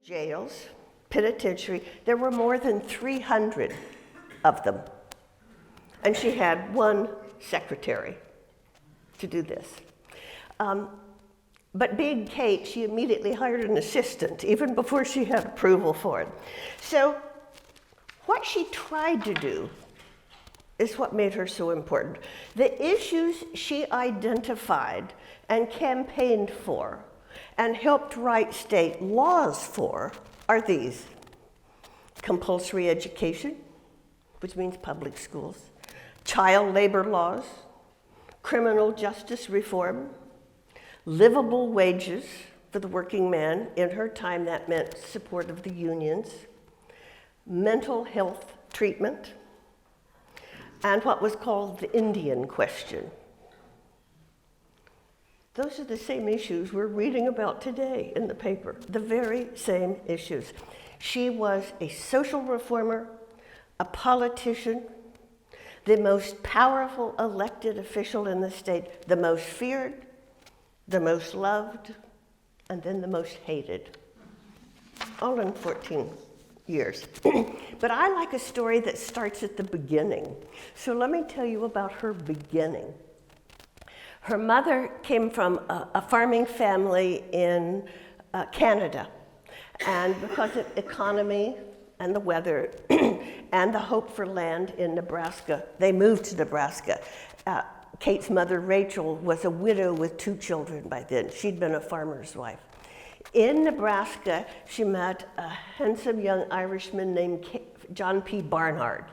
jails, penitentiary. There were more than 300 of them. And she had one secretary to do this. But being Kate, she immediately hired an assistant, even before she had approval for it. So what she tried to do is what made her so important. The issues she identified and campaigned for and helped write state laws for are these: compulsory education, which means public schools, child labor laws, criminal justice reform, livable wages for the working man. In her time, that meant support of the unions, mental health treatment, and what was called the Indian question. Those are the same issues we're reading about today in the paper, the very same issues. She was a social reformer, a politician, the most powerful elected official in the state, the most feared, the most loved, and then the most hated, all in 14 years. But I like a story that starts at the beginning. So let me tell you about her beginning. Her mother came from a farming family in Canada. And because of economy and the weather and the hope for land in Nebraska, they moved to Nebraska. Kate's mother, Rachel, was a widow with 2 children by then. She'd been a farmer's wife. In Nebraska, she met a handsome young Irishman named John P. Barnard,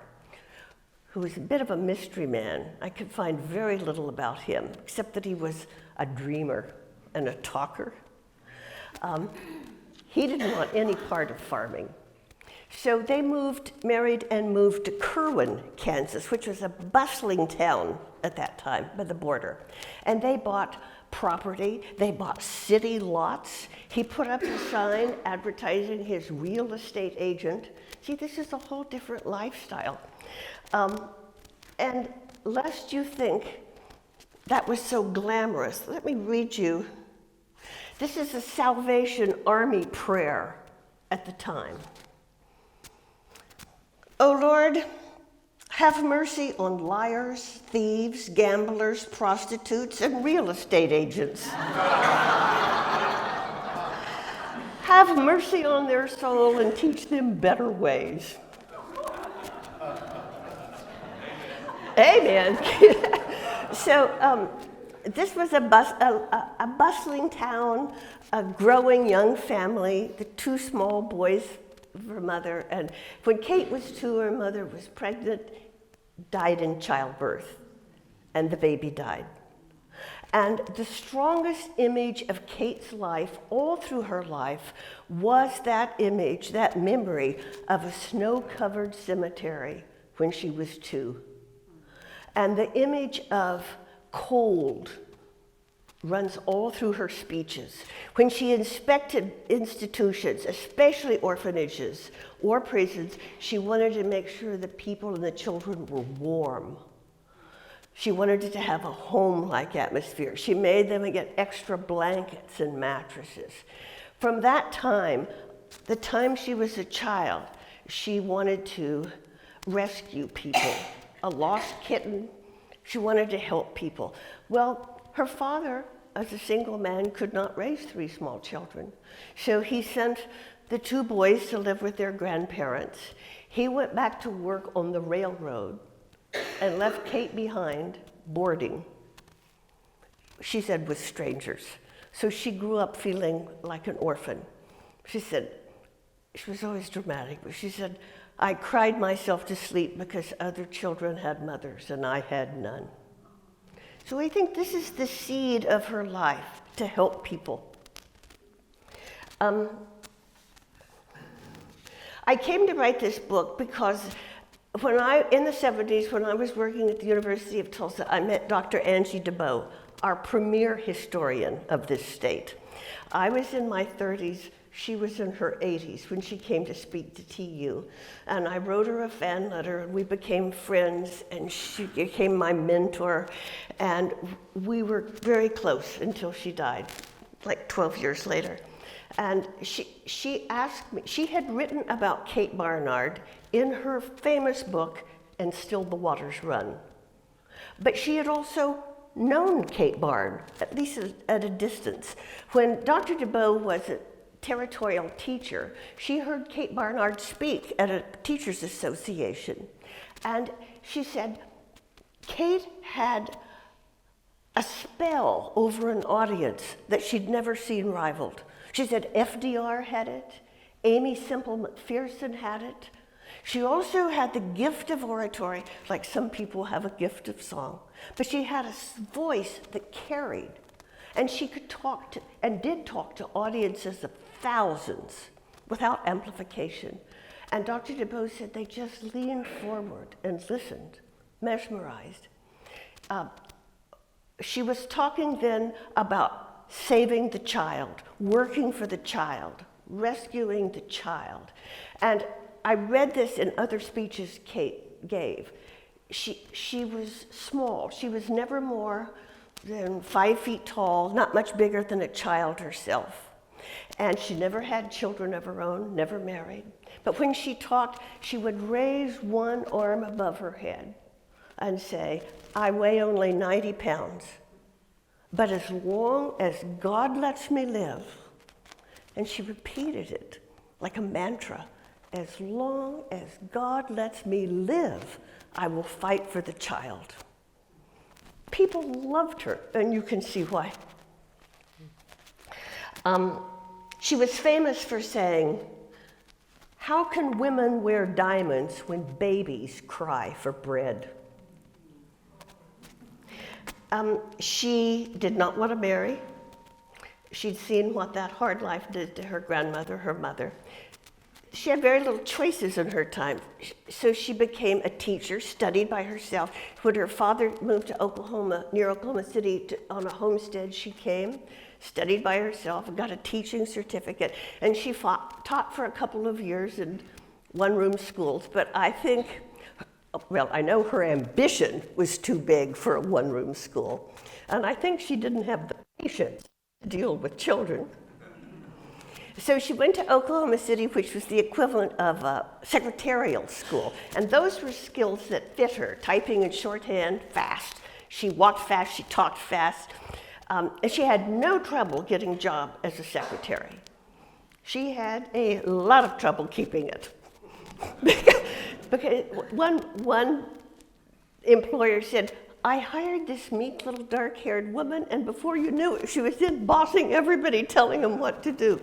who was a bit of a mystery man. I could find very little about him, except that he was a dreamer and a talker. He didn't want any part of farming. So they married and moved to Kerwin, Kansas, which was a bustling town at that time by the border. And they bought property, they bought city lots. He put up a sign advertising his real estate agent. See, this is a whole different lifestyle. And lest you think that was so glamorous, let me read you. This is a Salvation Army prayer at the time. O Lord, have mercy on liars, thieves, gamblers, prostitutes, and real estate agents. Have mercy on their soul and teach them better ways. Amen. So this was a bustling town, a growing young family, the 2 small boys of her mother. And when Kate was 2, her mother was pregnant, died in childbirth, and the baby died. And the strongest image of Kate's life, all through her life, was that image, that memory of a snow-covered cemetery when she was 2. And the image of cold runs all through her speeches. When she inspected institutions, especially orphanages or prisons, she wanted to make sure the people and the children were warm. She wanted to have a home-like atmosphere. She made them get extra blankets and mattresses. From that time, the time she was a child, she wanted to rescue people. A lost kitten, she wanted to help people. Well, her father, as a single man, could not raise 3 small children. So he sent the 2 boys to live with their grandparents. He went back to work on the railroad and left Kate behind, boarding, she said, with strangers. So she grew up feeling like an orphan. She said, she was always dramatic, but she said, I cried myself to sleep because other children had mothers and I had none. So I think this is the seed of her life, to help people. I came to write this book because in the 70s, when I was working at the University of Tulsa, I met Dr. Angie DeBow, our premier historian of this state. I was in my 30s. She was in her 80s when she came to speak to TU. And I wrote her a fan letter, and we became friends, and she became my mentor. And we were very close until she died, like 12 years later. And she asked me, she had written about Kate Barnard in her famous book, And Still the Waters Run. But she had also known Kate Barn, at least at a distance. When Dr. DeBow was a territorial teacher, she heard Kate Barnard speak at a teachers association. And she said, Kate had a spell over an audience that she'd never seen rivaled. She said FDR had it, Amy Semple McPherson had it. She also had the gift of oratory, like some people have a gift of song, but she had a voice that carried. And she could talk to, and did talk to audiences of thousands without amplification. And Dr. DeBow said they just leaned forward and listened, mesmerized. She was talking then about saving the child, working for the child, rescuing the child. And I read this in other speeches Kate gave. She was small. She was never more than 5 feet tall, not much bigger than a child herself. And she never had children of her own, never married. But when she talked, she would raise one arm above her head and say, I weigh only 90 pounds, but as long as God lets me live, and she repeated it like a mantra, as long as God lets me live, I will fight for the child. People loved her, and you can see why. She was famous for saying, how can women wear diamonds when babies cry for bread? She did not want to marry. She'd seen what that hard life did to her grandmother, her mother. She had very little choices in her time, so she became a teacher, studied by herself. When her father moved to Oklahoma, near Oklahoma City, on a homestead, she came, studied by herself, and got a teaching certificate. And she taught for a couple of years in one-room schools. But I think, well, I know her ambition was too big for a one-room school. And I think she didn't have the patience to deal with children. So she went to Oklahoma City, which was the equivalent of a secretarial school. And those were skills that fit her, typing and shorthand fast. She walked fast, she talked fast. And she had no trouble getting a job as a secretary. She had a lot of trouble keeping it. Because one employer said, I hired this meek little dark-haired woman, and before you knew it, she was in bossing everybody, telling them what to do.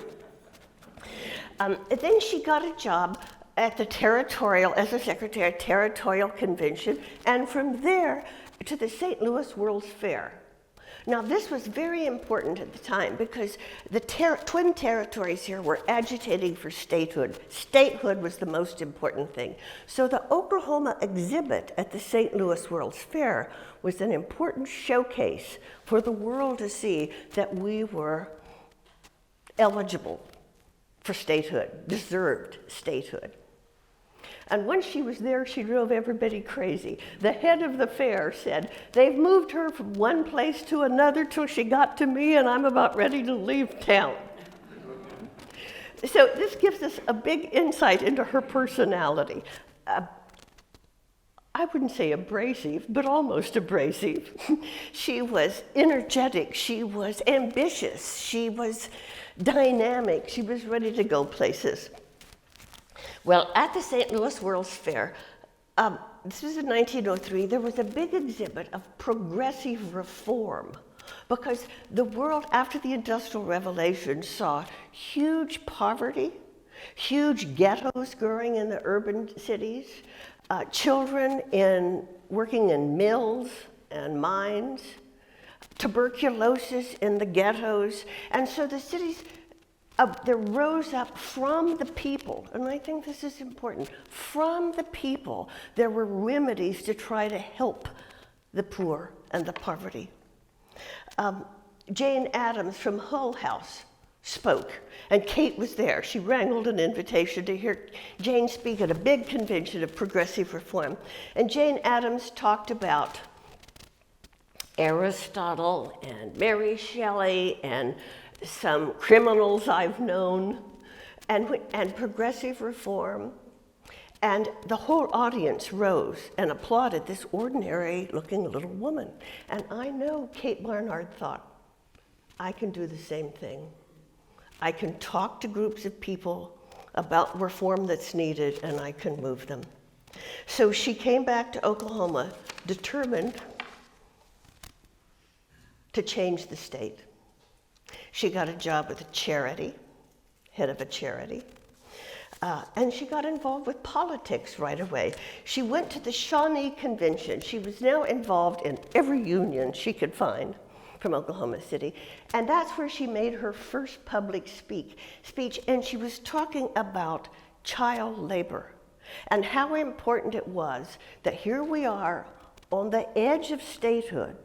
And then she got a job at the territorial, as a secretary, territorial convention, and from there to the St. Louis World's Fair. Now, this was very important at the time because the twin territories here were agitating for statehood. Statehood was the most important thing. So the Oklahoma exhibit at the St. Louis World's Fair was an important showcase for the world to see that we were eligible for statehood, deserved statehood. And once she was there, she drove everybody crazy. The head of the fair said, they've moved her from one place to another till she got to me, and I'm about ready to leave town. So this gives us a big insight into her personality. I wouldn't say abrasive, but almost abrasive. She was energetic, she was ambitious, she was dynamic, she was ready to go places. Well, at the St. Louis World's Fair, this was in 1903, there was a big exhibit of progressive reform because the world after the Industrial Revolution saw huge poverty, huge ghettos growing in the urban cities, children working in mills and mines, tuberculosis in the ghettos, and so the cities there rose up from the people, and I think this is important, from the people there were remedies to try to help the poor and the poverty. Jane Addams from Hull House spoke, and Kate was there. She wrangled an invitation to hear Jane speak at a big convention of progressive reform. And Jane Addams talked about Aristotle and Mary Shelley and some criminals I've known, and progressive reform. And the whole audience rose and applauded this ordinary-looking little woman. And I know Kate Barnard thought, I can do the same thing. I can talk to groups of people about reform that's needed, and I can move them. So she came back to Oklahoma determined to change the state. She got a job with a charity, head of a charity, and she got involved with politics right away. She went to the Shawnee Convention. She was now involved in every union she could find from Oklahoma City, and that's where she made her first public speech, and she was talking about child labor and how important it was that here we are on the edge of statehood,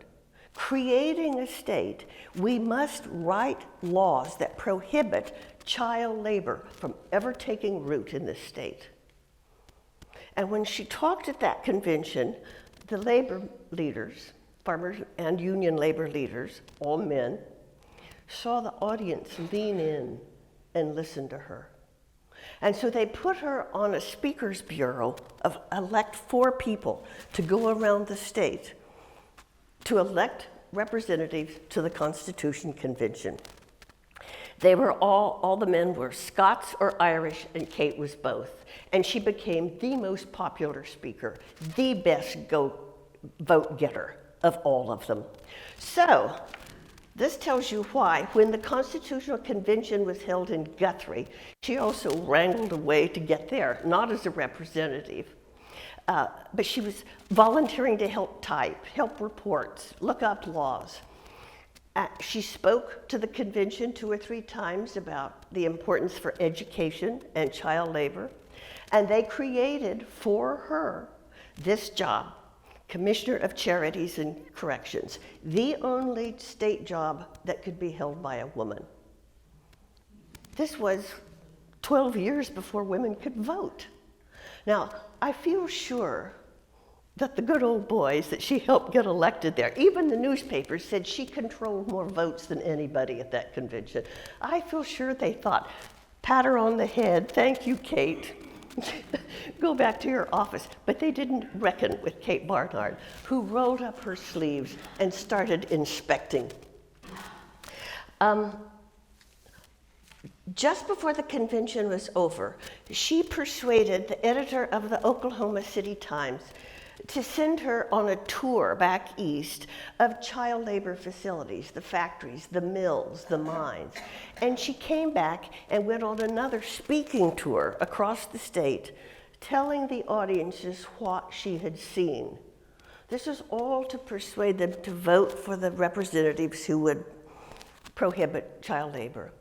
creating a state. We must write laws that prohibit child labor from ever taking root in this state. And when she talked at that convention, the labor leaders, farmers and union labor leaders, all men, saw the audience lean in and listen to her. And so they put her on a speakers bureau of elect 4 people to go around the state to elect representatives to the Constitution Convention. They were all the men were Scots or Irish, and Kate was both. And she became the most popular speaker, the best vote getter of all of them. So, this tells you why, when the Constitutional Convention was held in Guthrie, she also wrangled a way to get there, not as a representative, but she was volunteering to help type, help reports, look up laws. She spoke to the convention 2 or 3 times about the importance for education and child labor, and they created for her this job, Commissioner of Charities and Corrections, the only state job that could be held by a woman. This was 12 years before women could vote. Now, I feel sure that the good old boys that she helped get elected there, even the newspapers said she controlled more votes than anybody at that convention. I feel sure they thought, pat her on the head, thank you, Kate. Go back to your office. But they didn't reckon with Kate Barnard, who rolled up her sleeves and started inspecting. Just before the convention was over, she persuaded the editor of the Oklahoma City Times to send her on a tour back east of child labor facilities, the factories, the mills, the mines. And she came back and went on another speaking tour across the state, telling the audiences what she had seen. This is all to persuade them to vote for the representatives who would prohibit child labor.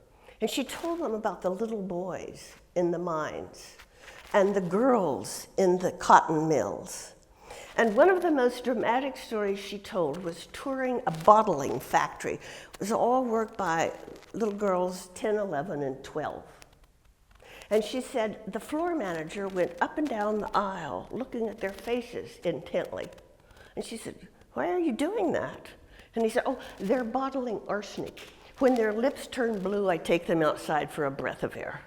And she told them about the little boys in the mines and the girls in the cotton mills. And one of the most dramatic stories she told was touring a bottling factory. It was all worked by little girls 10, 11, and 12. And she said the floor manager went up and down the aisle looking at their faces intently. And she said, why are you doing that? And he said, oh, they're bottling arsenic. When their lips turn blue, I take them outside for a breath of air.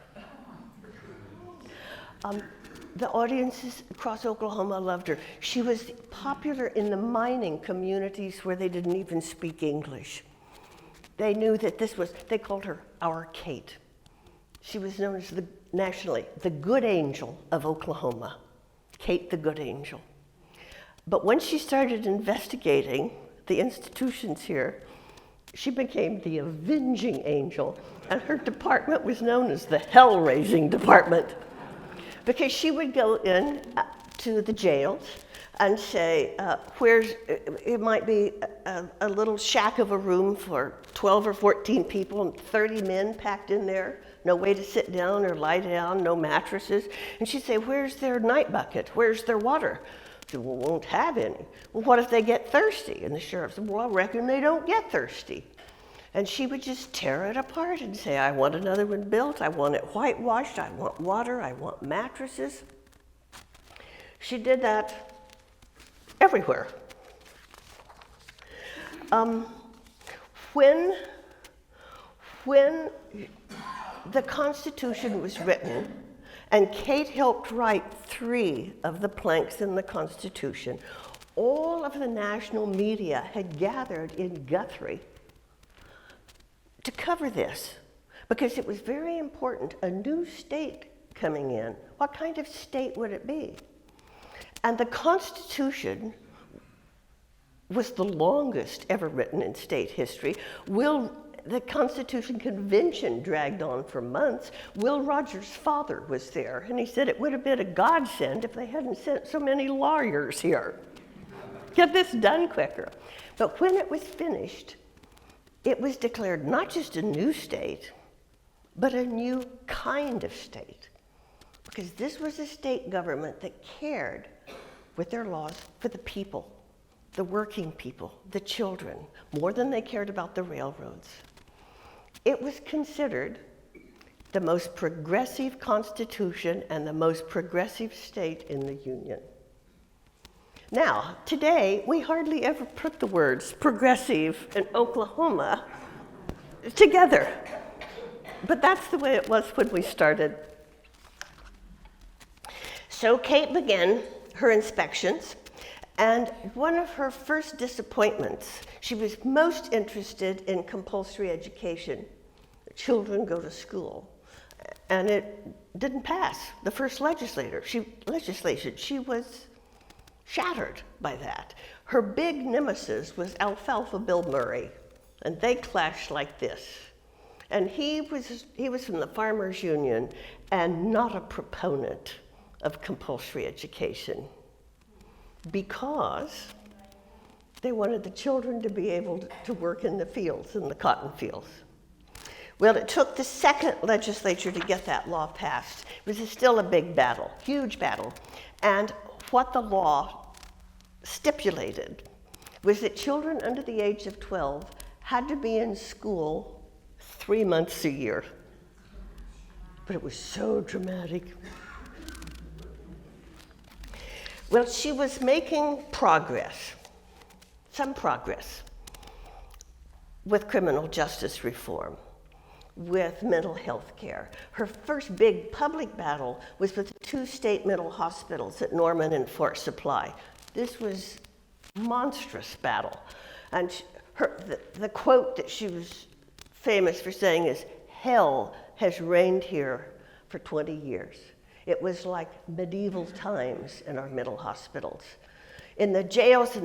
The audiences across Oklahoma loved her. She was popular in the mining communities where they didn't even speak English. They knew that they called her our Kate. She was known as nationally, the good angel of Oklahoma, Kate the Good Angel. But when she started investigating the institutions here, she became the avenging angel, and her department was known as the hell-raising department, because she would go in to the jails and say, it might be a little shack of a room for 12 or 14 people and 30 men packed in there, no way to sit down or lie down, no mattresses. And she'd say, where's their night bucket? Where's their water? She said, well, won't have any. Well, what if they get thirsty? And the sheriff said, well, I reckon they don't get thirsty. And she would just tear it apart and say, I want another one built, I want it whitewashed, I want water, I want mattresses. She did that everywhere. when the Constitution was written, and Kate helped write 3 of the planks in the Constitution, all of the national media had gathered in Guthrie to cover this, because it was very important. A new state coming in, what kind of state would it be? And the Constitution was the longest ever written in state history. The Constitution Convention dragged on for months. Will Rogers' father was there, and he said it would have been a godsend if they hadn't sent so many lawyers here. Get this done quicker. But when it was finished, it was declared not just a new state, but a new kind of state. Because this was a state government that cared with their laws for the people, the working people, the children, more than they cared about the railroads. It was considered the most progressive constitution and the most progressive state in the Union. Now, today, we hardly ever put the words progressive and Oklahoma together. But that's the way it was when we started. So Kate began her inspections, and one of her first disappointments, she was most interested in compulsory education. Children go to school. And it didn't pass the first legislation. She was shattered by that. Her big nemesis was Alfalfa Bill Murray, and they clashed like this. And he was from the Farmers Union and not a proponent of compulsory education, because they wanted the children to be able to work in the fields, in the cotton fields. Well, it took the second legislature to get that law passed. It was still a big battle, huge battle. And what the law stipulated was that children under the age of 12 had to be in school 3 months a year. But it was so dramatic. Well, she was making progress, some progress, with criminal justice reform, with mental health care. Her first big public battle was with the 2 state mental hospitals at Norman and Fort Supply. This was a monstrous battle. And the quote that she was famous for saying is, "Hell has reigned here for 20 years." It was like medieval times in our mental hospitals. In the jails,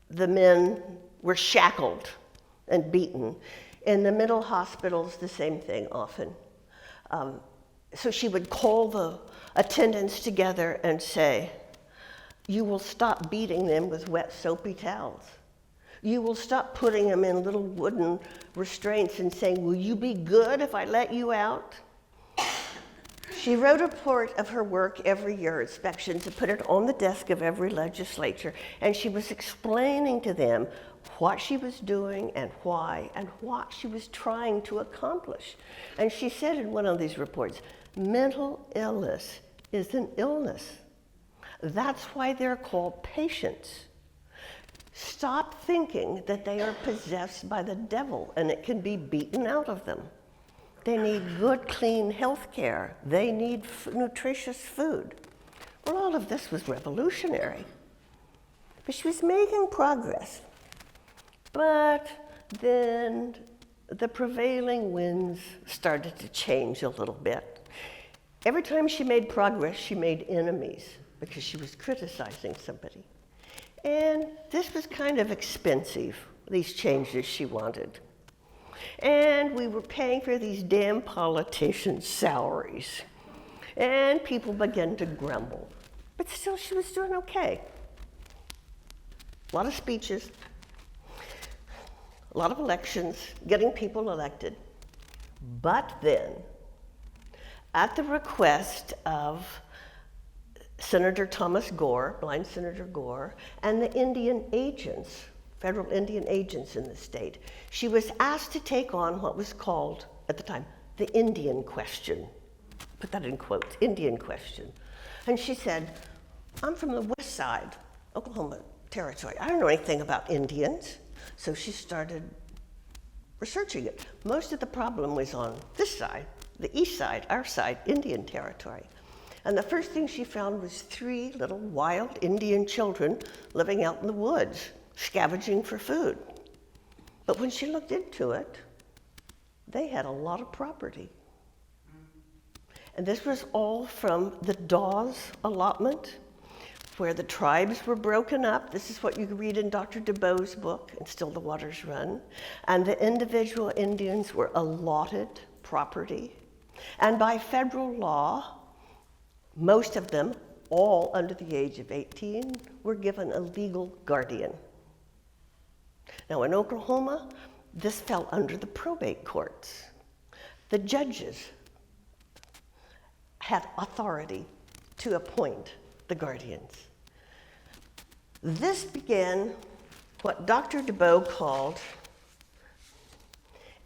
the men were shackled and beaten. In the mental hospitals, the same thing often. So she would call the attendants together and say, "You will stop beating them with wet, soapy towels. You will stop putting them in little wooden restraints and saying, 'Will you be good if I let you out?'" She wrote a report of her work every year, inspections, and put it on the desk of every legislature. And she was explaining to them what she was doing and why, and what she was trying to accomplish. And she said in one of these reports, mental illness is an illness. That's why they're called patients. Stop thinking that they are possessed by the devil and it can be beaten out of them. They need good, clean health care. They need nutritious food. Well, all of this was revolutionary. But she was making progress. But then the prevailing winds started to change a little bit. Every time she made progress, she made enemies because she was criticizing somebody. And this was kind of expensive, these changes she wanted. And we were paying for these damn politicians' salaries. And people began to grumble. But still, she was doing okay. A lot of speeches, a lot of elections, getting people elected. But then, at the request of Senator Thomas Gore, blind Senator Gore, and the Indian agents, federal Indian agents in the state, she was asked to take on what was called, at the time, the Indian question. Put that in quotes, Indian question. And she said, "I'm from the west side, Oklahoma Territory. I don't know anything about Indians." So she started researching it. Most of the problem was on this side, the east side, our side, Indian territory. And the first thing she found was 3 little wild Indian children living out in the woods, scavenging for food. But when she looked into it, they had a lot of property. And this was all from the Dawes allotment, where the tribes were broken up. This is what you read in Dr. DeBoe's book, And Still the Waters Run. And the individual Indians were allotted property. And by federal law, most of them, all under the age of 18, were given a legal guardian. Now in Oklahoma, this fell under the probate courts. The judges had authority to appoint the guardians. This began what Dr. DeBoe called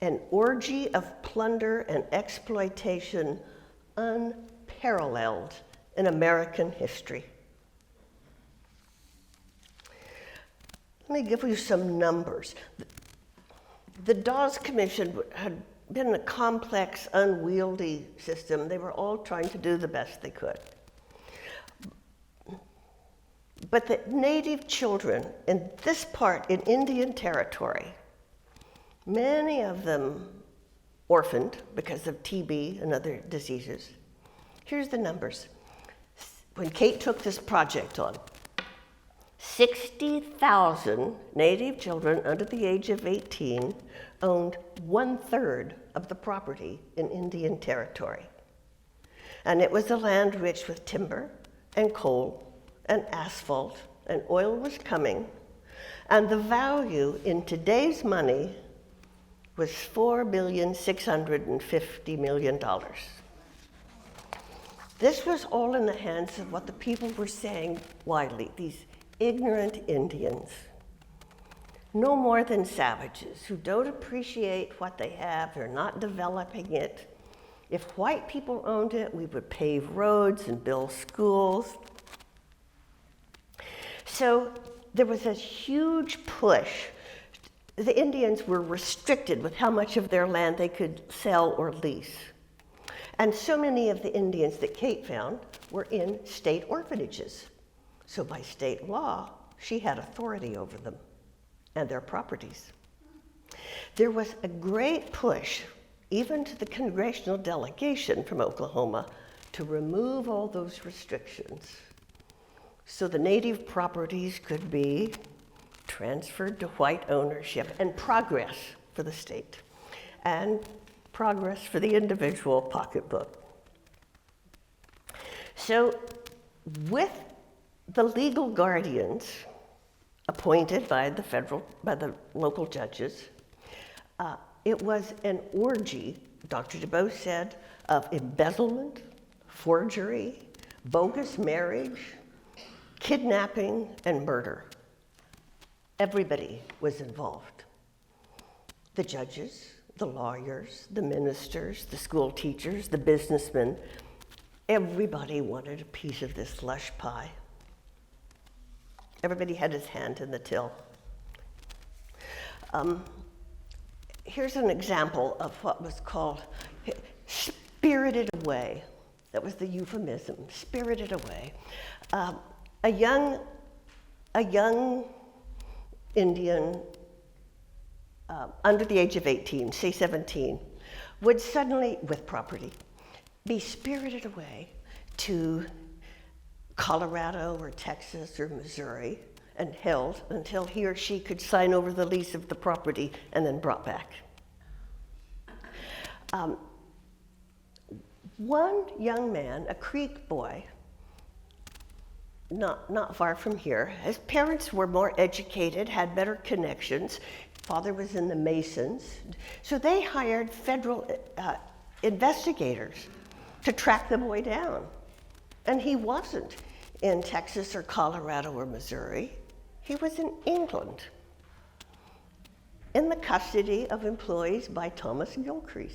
an orgy of plunder and exploitation unparalleled in American history. Let me give you some numbers. The Dawes Commission had been a complex, unwieldy system. They were all trying to do the best they could. But the native children in this part in Indian Territory, many of them orphaned because of TB and other diseases. Here's the numbers. When Kate took this project on, 60,000 native children under the age of 18 owned 1/3 of the property in Indian Territory. And it was a land rich with timber and coal and asphalt, and oil was coming. And the value in today's money was $4,650,000,000. This was all in the hands of what the people were saying widely, these ignorant Indians, no more than savages who don't appreciate what they have, they're not developing it. If white people owned it, we would pave roads and build schools. So there was a huge push. The Indians were restricted with how much of their land they could sell or lease. And so many of the Indians that Kate found were in state orphanages. So by state law, she had authority over them and their properties. There was a great push, even to the congressional delegation from Oklahoma, to remove all those restrictions so the native properties could be transferred to white ownership and progress for the state and progress for the individual pocketbook. So with the legal guardians appointed by the local judges, it was an orgy, Dr. DeBoe said, of embezzlement, forgery, bogus marriage, kidnapping, and murder. Everybody was involved. The judges, the lawyers, the ministers, the school teachers, the businessmen, everybody wanted a piece of this lush pie. Everybody had his hand in the till. Here's an example of what was called spirited away. That was the euphemism, spirited away. A young Indian under the age of 18, say 17, would suddenly, with property, be spirited away to Colorado or Texas or Missouri and held until he or she could sign over the lease of the property and then brought back. One young man, a Creek boy, not far from here, his parents were more educated, had better connections. Father was in the Masons. So they hired federal investigators to track the boy down. And he wasn't in Texas or Colorado or Missouri. He was in England, in the custody of employees by Thomas Gilcrease.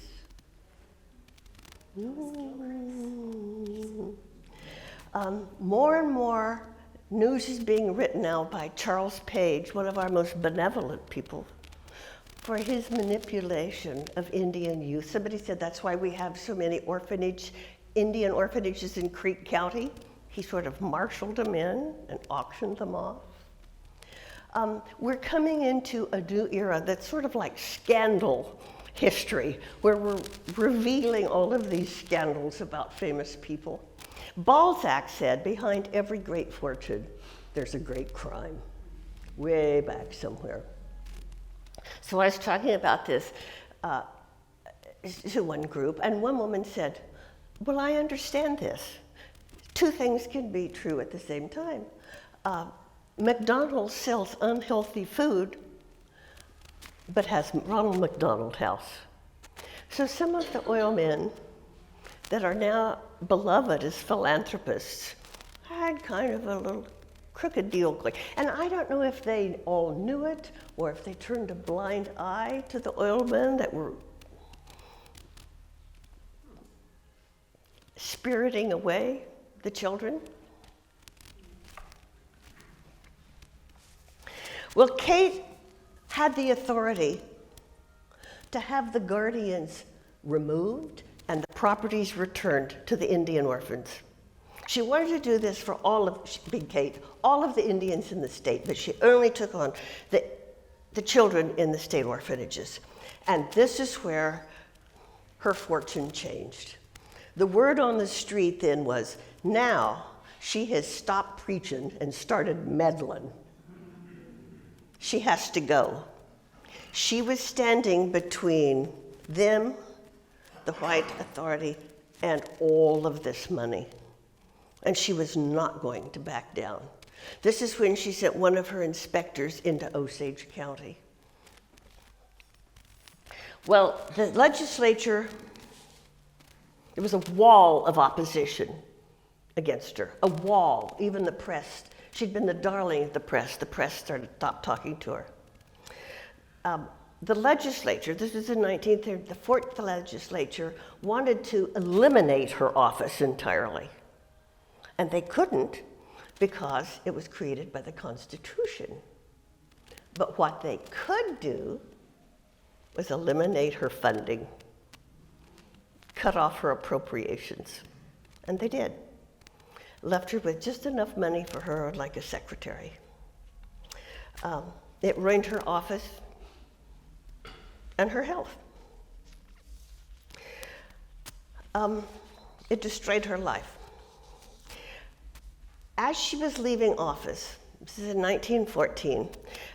More and more news is being written now by Charles Page, one of our most benevolent people, for his manipulation of Indian youth. Somebody said that's why we have so many Indian orphanages in Creek County. He sort of marshaled them in and auctioned them off. We're coming into a new era that's sort of like scandal history, where we're revealing all of these scandals about famous people. Balzac said, behind every great fortune, there's a great crime, way back somewhere. So I was talking about this to one group, and one woman said, well, I understand this. Two things can be true at the same time. McDonald's sells unhealthy food, but has Ronald McDonald House. So some of the oil men that are now beloved as philanthropists had kind of a little crooked deal going. And I don't know if they all knew it or if they turned a blind eye to the oil men that were spiriting away the children. Well, Kate had the authority to have the guardians removed and the properties returned to the Indian orphans. She wanted to do this for all of the Indians in the state, but she only took on the children in the state orphanages. And this is where her fortune changed. The word on the street then was, now she has stopped preaching and started meddling. She has to go. She was standing between them, the white authority, and all of this money. And she was not going to back down. This is when she sent one of her inspectors into Osage County. Well, the legislature, there was a wall of opposition against her, a wall, even the press. She'd been the darling of the press. The press stopped talking to her. The legislature, this was in 1930, the 4th legislature wanted to eliminate her office entirely. And they couldn't because it was created by the Constitution. But what they could do was eliminate her funding, cut off her appropriations. And they did. Left her with just enough money for her, like a secretary. It ruined her office and her health. It destroyed her life. As she was leaving office, this is in 1914,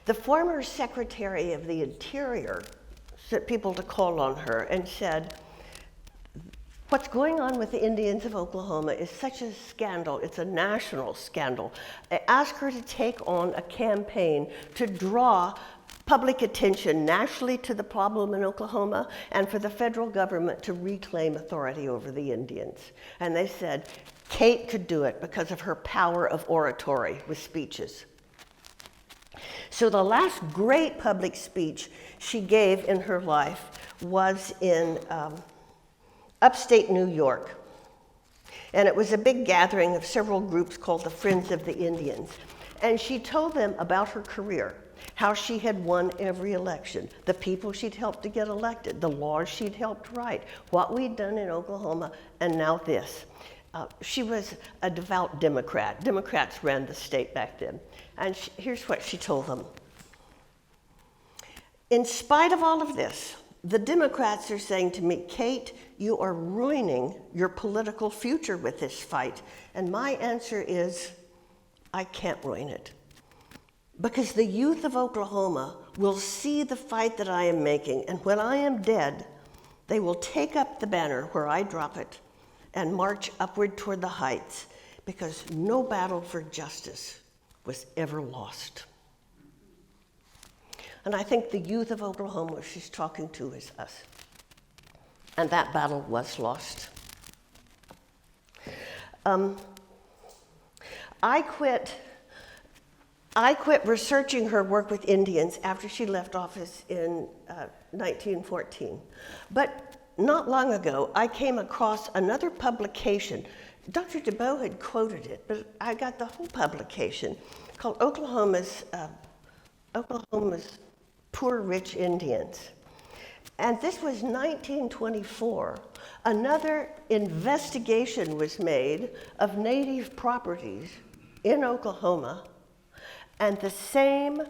the former Secretary of the Interior sent people to call on her and said, what's going on with the Indians of Oklahoma is such a scandal. It's a national scandal. They asked her to take on a campaign to draw public attention nationally to the problem in Oklahoma and for the federal government to reclaim authority over the Indians. And they said Kate could do it because of her power of oratory with speeches. So the last great public speech she gave in her life was in upstate New York. And it was a big gathering of several groups called the Friends of the Indians. And she told them about her career, how she had won every election, the people she'd helped to get elected, the laws she'd helped write, what we'd done in Oklahoma, and now this. She was a devout Democrat. Democrats ran the state back then. And here's what she told them. In spite of all of this, the Democrats are saying to me, Kate, you are ruining your political future with this fight. And my answer is, I can't ruin it. Because the youth of Oklahoma will see the fight that I am making, and when I am dead, they will take up the banner where I drop it and march upward toward the heights, because no battle for justice was ever lost. And I think the youth of Oklahoma she's talking to is us. And that battle was lost. I quit researching her work with Indians after she left office in 1914. But not long ago, I came across another publication. Dr. DeBow had quoted it, but I got the whole publication called Oklahoma's poor rich Indians. And this was 1924. Another investigation was made of native properties in Oklahoma, and the same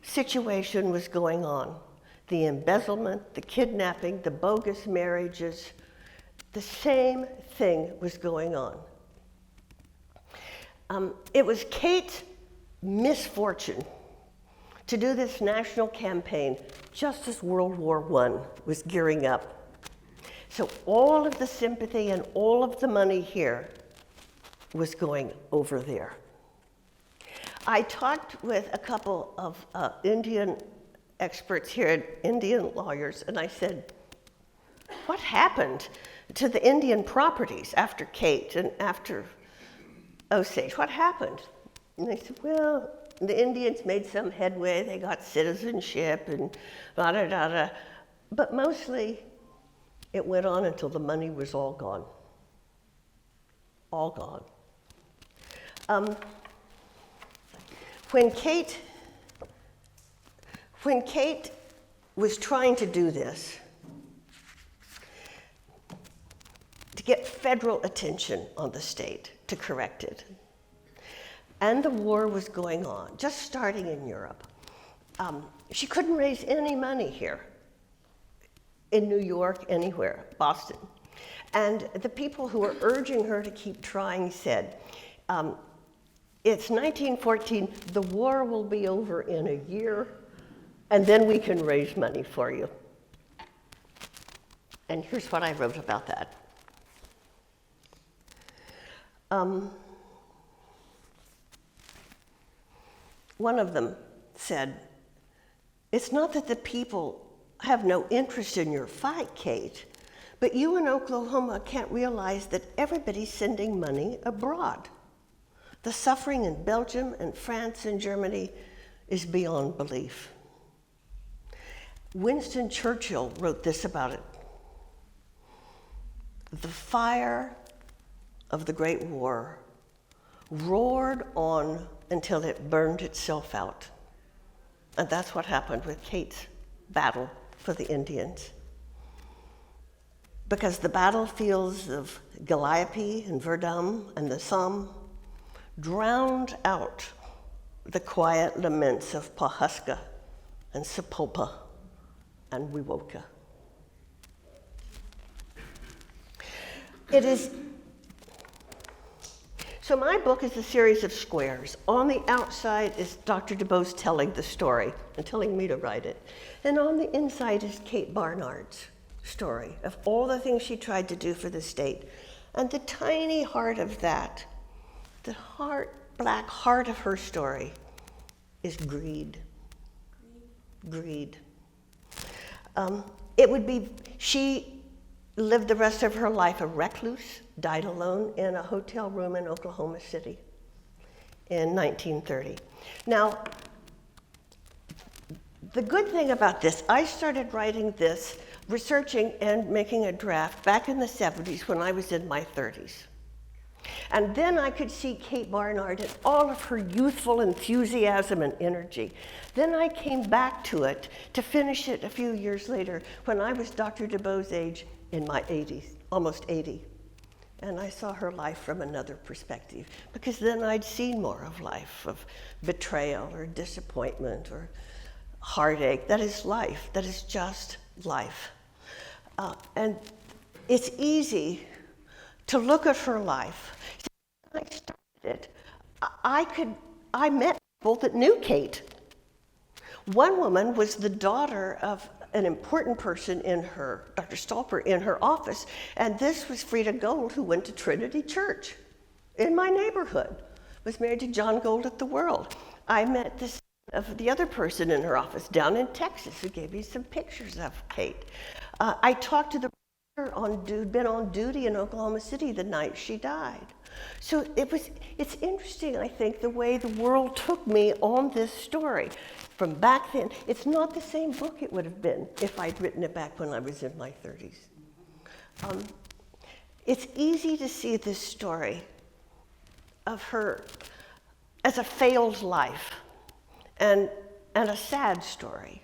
situation was going on. The embezzlement, the kidnapping, the bogus marriages, the same thing was going on. It was Kate's misfortune to do this national campaign just as World War I was gearing up. So all of the sympathy and all of the money here was going over there. I talked with a couple of Indian experts here, Indian lawyers, and I said, what happened to the Indian properties after Kate and after Osage? What happened? And they said, well, the Indians made some headway. They got citizenship and da-da-da-da. But mostly, it went on until the money was all gone. All gone. When Kate was trying to do this, to get federal attention on the state to correct it, and the war was going on, just starting in Europe, she couldn't raise any money here, in New York, anywhere, Boston. And the people who were urging her to keep trying said, it's 1914, the war will be over in a year, and then we can raise money for you. And here's what I wrote about that. One of them said, it's not that the people have no interest in your fight, Kate, but you in Oklahoma can't realize that everybody's sending money abroad. The suffering in Belgium and France and Germany is beyond belief. Winston Churchill wrote this about it. The fire of the Great War roared on until it burned itself out. And that's what happened with Kate's battle for the Indians. Because the battlefields of Calliope and Verdun and the Somme drowned out the quiet laments of Pawhuska and Sapulpa and Wewoka. So my book is a series of squares. On the outside is Dr. DuBose telling the story and telling me to write it. And on the inside is Kate Barnard's story of all the things she tried to do for the state. And the tiny heart of that, the black heart of her story is greed. Greed. She lived the rest of her life a recluse, died alone in a hotel room in Oklahoma City in 1930. Now, the good thing about this, I started writing this, researching and making a draft back in the 70s when I was in my 30s. And then I could see Kate Barnard and all of her youthful enthusiasm and energy. Then I came back to it to finish it a few years later when I was Dr. DuBose's age in my 80s, almost 80. And I saw her life from another perspective because then I'd seen more of life, of betrayal or disappointment or heartache. That is life. That is just life. And it's easy to look at her life. When I started it, I met people that knew Kate. One woman was the daughter of an important person in her, Dr. Stolper, in her office, and this was Frida Gold, who went to Trinity Church in my neighborhood, was married to John Gold at the World. I met this of the other person in her office down in Texas who gave me some pictures of Kate. I talked to the who'd been on duty in Oklahoma City the night she died. So it's interesting, I think, the way the world took me on this story. From back then, it's not the same book it would have been if I'd written it back when I was in my 30s. It's easy to see this story of her as a failed life and a sad story.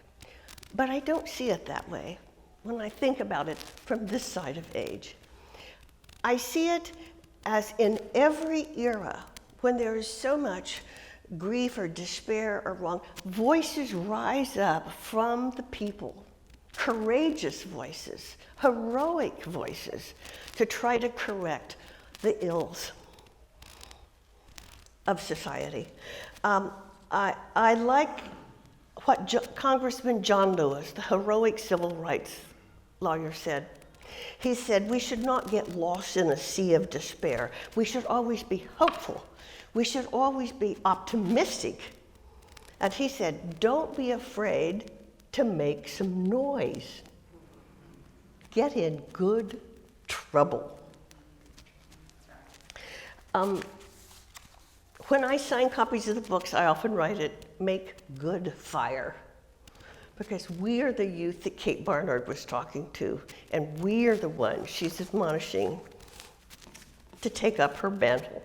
But I don't see it that way when I think about it from this side of age. I see it as in every era, when there is so much grief or despair or wrong, voices rise up from the people, courageous voices, heroic voices, to try to correct the ills of society. I like what Congressman John Lewis, the heroic civil rights lawyer, said. He said, we should not get lost in a sea of despair. We should always be hopeful. We should always be optimistic. And he said, don't be afraid to make some noise. Get in good trouble. When I sign copies of the books, I often write it, make good fire. Because we are the youth that Kate Barnard was talking to, and we are the ones she's admonishing to take up her mantle.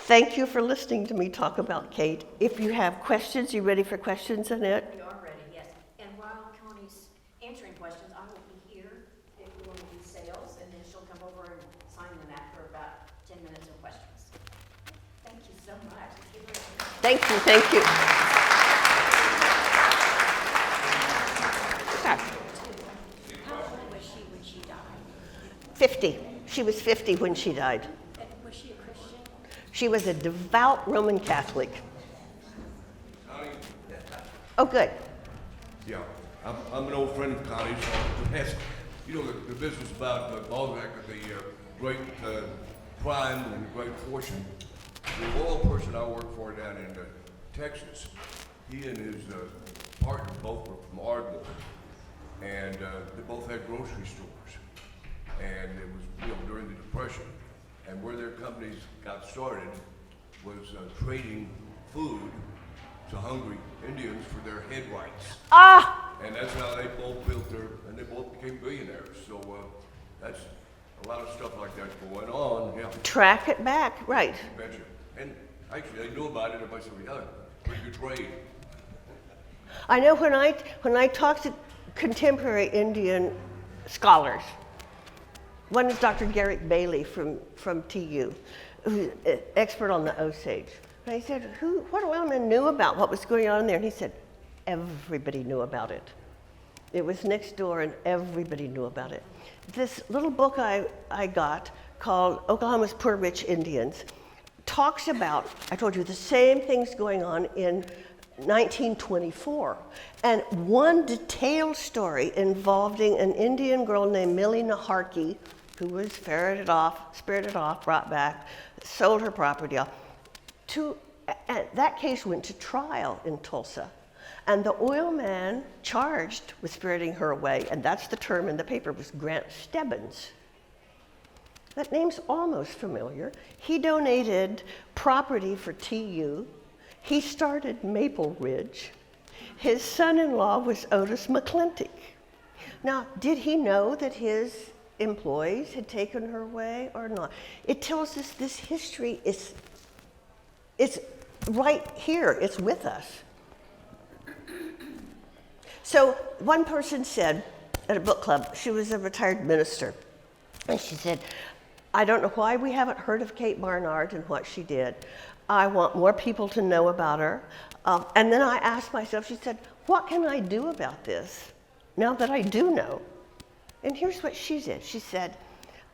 Thank you for listening to me talk about Kate. If you have questions, you ready for questions, Annette? We are ready, yes. And while Connie's answering questions, I will be here if you want to do sales, and then she'll come over and sign them after about 10 minutes of questions. Thank you so much. Thank you, thank you. How old was she when she died? 50. She was 50 when she died. And was she a Christian? She was a devout Roman Catholic. Connie? Oh, good. Yeah, I'm an old friend of Connie's. So to ask, you know, the business about Balzac, the great crime and great fortune. The oil person I work for down in Texas, he and his partner both were from Ardmore, and they both had grocery stores. And it was, you know, during the Depression, and where their companies got started was trading food to hungry Indians for their head rights. Ah! And that's how they both built and they both became billionaires. So that's a lot of stuff like that going on. Yeah. Track it back, right. You betcha. And actually, they knew about it. Everybody said, yeah, pretty good trade. I know when I talk to contemporary Indian scholars, one is Dr. Garrick Bailey from TU, who's an expert on the Osage. And I said, what women knew about what was going on there? And he said, everybody knew about it. It was next door and everybody knew about it. This little book I got called Oklahoma's Poor Rich Indians talks about, I told you, the same things going on in 1924. And one detailed story involving an Indian girl named Millie Naharkey, who was spirited off, brought back, sold her property off. And that case went to trial in Tulsa. And the oil man charged with spiriting her away, and that's the term in the paper, was Grant Stebbins. That name's almost familiar. He donated property for TU. He started Maple Ridge. His son-in-law was Otis McClintock. Now, did he know that his employees had taken her away or not? It tells us this history is right here, it's with us. So one person said at a book club, she was a retired minister, and she said, I don't know why we haven't heard of Kate Barnard and what she did. I want more people to know about her. And then I asked myself, she said, what can I do about this now that I do know? And here's what she did. She said,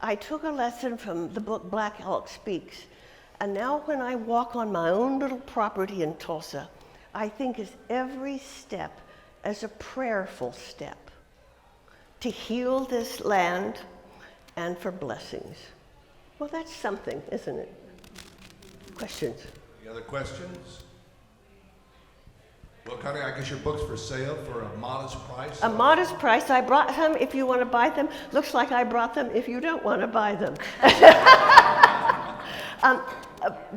I took a lesson from the book Black Elk Speaks, and now when I walk on my own little property in Tulsa, I think of every step as a prayerful step to heal this land and for blessings. Well, that's something, isn't it? Questions? Any other questions? Well, Connie, I guess your book's for sale for a modest price. A modest price. I brought some if you want to buy them. Looks like I brought them if you don't want to buy them.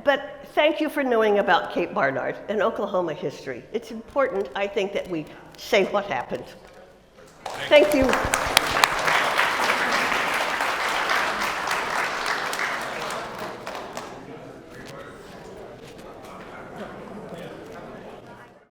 But thank you for knowing about Kate Barnard and Oklahoma history. It's important, I think, that we say what happened. Thank you.